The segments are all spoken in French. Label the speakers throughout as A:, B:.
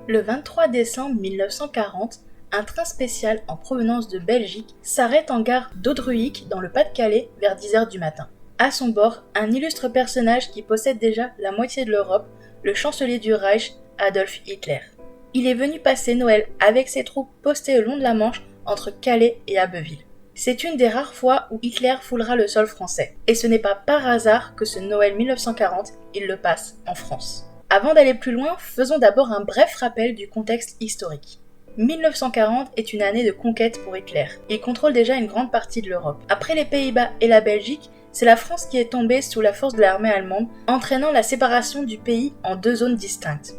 A: Le 23 décembre 1940, un train spécial en provenance de Belgique s'arrête en gare d'Audruic dans le Pas-de-Calais vers 10h du matin. À son bord, un illustre personnage qui possède déjà la moitié de l'Europe, le chancelier du Reich, Adolf Hitler. Il est venu passer Noël avec ses troupes postées le long de la Manche entre Calais et Abbeville. C'est une des rares fois où Hitler foulera le sol français. Et ce n'est pas par hasard que ce Noël 1940, il le passe en France. Avant d'aller plus loin, faisons d'abord un bref rappel du contexte historique. 1940 est une année de conquête pour Hitler. Il contrôle déjà une grande partie de l'Europe. Après les Pays-Bas et la Belgique, c'est la France qui est tombée sous la force de l'armée allemande, entraînant la séparation du pays en deux zones distinctes.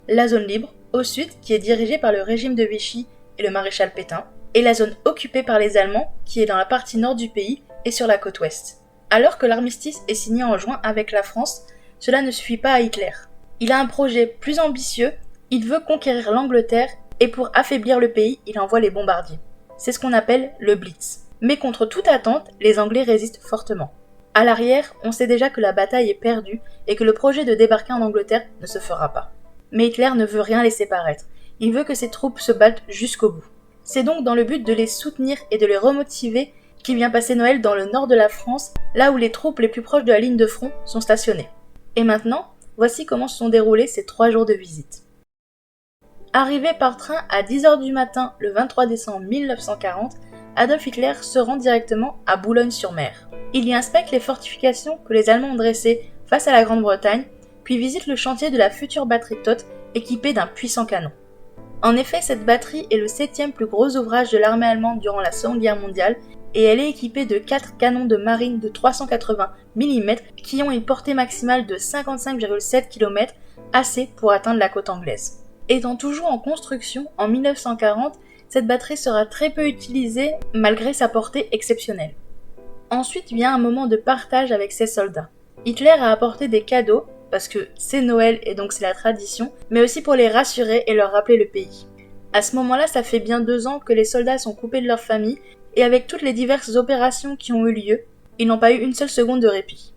A: La zone libre, au sud, qui est dirigée par le régime de Vichy et le maréchal Pétain, et la zone occupée par les Allemands, qui est dans la partie nord du pays et sur la côte ouest. Alors que l'armistice est signé en juin avec la France, cela ne suffit pas à Hitler. Il a un projet plus ambitieux, il veut conquérir l'Angleterre et pour affaiblir le pays, il envoie les bombardiers. C'est ce qu'on appelle le Blitz. Mais contre toute attente, les Anglais résistent fortement. À l'arrière, on sait déjà que la bataille est perdue et que le projet de débarquer en Angleterre ne se fera pas. Mais Hitler ne veut rien laisser paraître. Il veut que ses troupes se battent jusqu'au bout. C'est donc dans le but de les soutenir et de les remotiver qu'il vient passer Noël dans le nord de la France, là où les troupes les plus proches de la ligne de front sont stationnées. Et maintenant, voici comment se sont déroulés ces 3 jours de visite. Arrivé par train à 10h du matin le 23 décembre 1940, Adolf Hitler se rend directement à Boulogne-sur-Mer. Il y inspecte les fortifications que les Allemands ont dressées face à la Grande-Bretagne, puis visite le chantier de la future batterie Todt équipée d'un puissant canon. En effet, cette batterie est le 7e plus gros ouvrage de l'armée allemande durant la Seconde Guerre mondiale et elle est équipée de 4 canons de marine de 380 mm qui ont une portée maximale de 55,7 km, assez pour atteindre la côte anglaise. Étant toujours en construction, en 1940, cette batterie sera très peu utilisée malgré sa portée exceptionnelle. Ensuite vient un moment de partage avec ses soldats. Hitler a apporté des cadeaux, parce que c'est Noël et donc c'est la tradition, mais aussi pour les rassurer et leur rappeler le pays. À ce moment-là, ça fait bien 2 ans que les soldats sont coupés de leur famille, et avec toutes les diverses opérations qui ont eu lieu, ils n'ont pas eu une seule seconde de répit.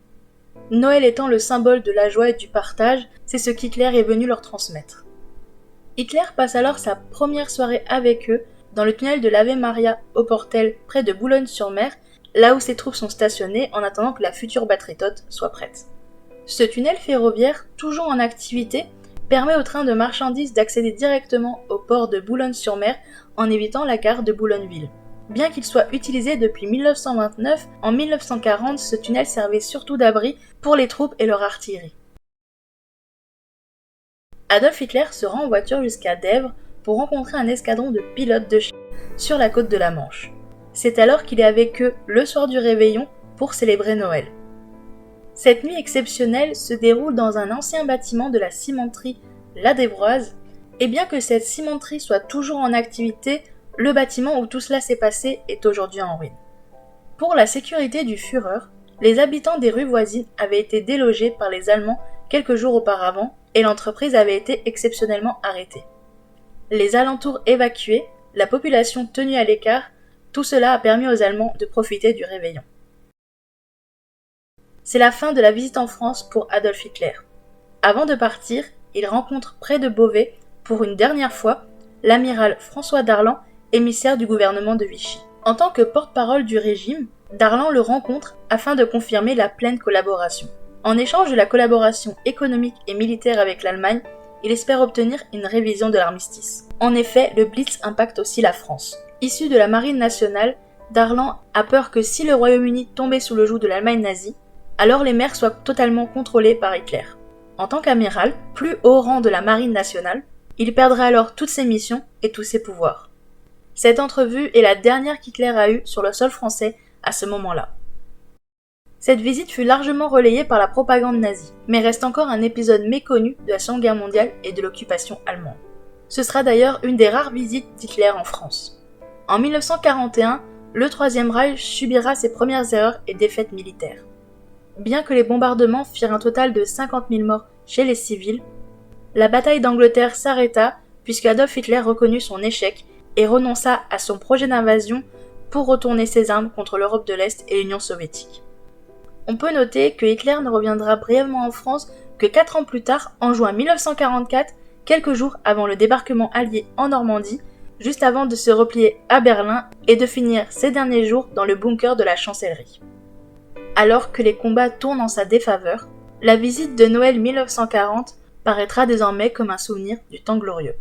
A: Noël étant le symbole de la joie et du partage, c'est ce qu'Hitler est venu leur transmettre. Hitler passe alors sa première soirée avec eux dans le tunnel de l'Ave Maria au Portel près de Boulogne-sur-Mer, là où ses troupes sont stationnées en attendant que la future batterie Todt soit prête. Ce tunnel ferroviaire, toujours en activité, permet aux trains de marchandises d'accéder directement au port de Boulogne-sur-Mer en évitant la gare de Boulogneville. Bien qu'il soit utilisé depuis 1929, en 1940, ce tunnel servait surtout d'abri pour les troupes et leur artillerie. Adolf Hitler se rend en voiture jusqu'à Dèvres pour rencontrer un escadron de pilotes de chasse sur la côte de la Manche. C'est alors qu'il est avec eux le soir du réveillon pour célébrer Noël. Cette nuit exceptionnelle se déroule dans un ancien bâtiment de la cimenterie La Dévroise, et bien que cette cimenterie soit toujours en activité, le bâtiment où tout cela s'est passé est aujourd'hui en ruine. Pour la sécurité du Führer, les habitants des rues voisines avaient été délogés par les Allemands quelques jours auparavant et l'entreprise avait été exceptionnellement arrêtée. Les alentours évacués, la population tenue à l'écart, tout cela a permis aux Allemands de profiter du réveillon. C'est la fin de la visite en France pour Adolf Hitler. Avant de partir, il rencontre près de Beauvais, pour une dernière fois, l'amiral François Darlan, émissaire du gouvernement de Vichy. En tant que porte-parole du régime, Darlan le rencontre afin de confirmer la pleine collaboration. En échange de la collaboration économique et militaire avec l'Allemagne, il espère obtenir une révision de l'armistice. En effet, le Blitz impacte aussi la France. Issu de la marine nationale, Darlan a peur que si le Royaume-Uni tombait sous le joug de l'Allemagne nazie, alors les mers soient totalement contrôlées par Hitler. En tant qu'amiral, plus haut rang de la marine nationale, il perdra alors toutes ses missions et tous ses pouvoirs. Cette entrevue est la dernière qu'Hitler a eue sur le sol français à ce moment-là. Cette visite fut largement relayée par la propagande nazie, mais reste encore un épisode méconnu de la Seconde Guerre mondiale et de l'occupation allemande. Ce sera d'ailleurs une des rares visites d'Hitler en France. En 1941, le Troisième Reich subira ses premières erreurs et défaites militaires. Bien que les bombardements firent un total de 50 000 morts chez les civils, la bataille d'Angleterre s'arrêta puisque Adolf Hitler reconnut son échec et renonça à son projet d'invasion pour retourner ses armes contre l'Europe de l'Est et l'Union soviétique. On peut noter que Hitler ne reviendra brièvement en France que 4 ans plus tard, en juin 1944, quelques jours avant le débarquement allié en Normandie, juste avant de se replier à Berlin et de finir ses derniers jours dans le bunker de la chancellerie. Alors que les combats tournent en sa défaveur, la visite de Noël 1940 paraîtra désormais comme un souvenir du temps glorieux.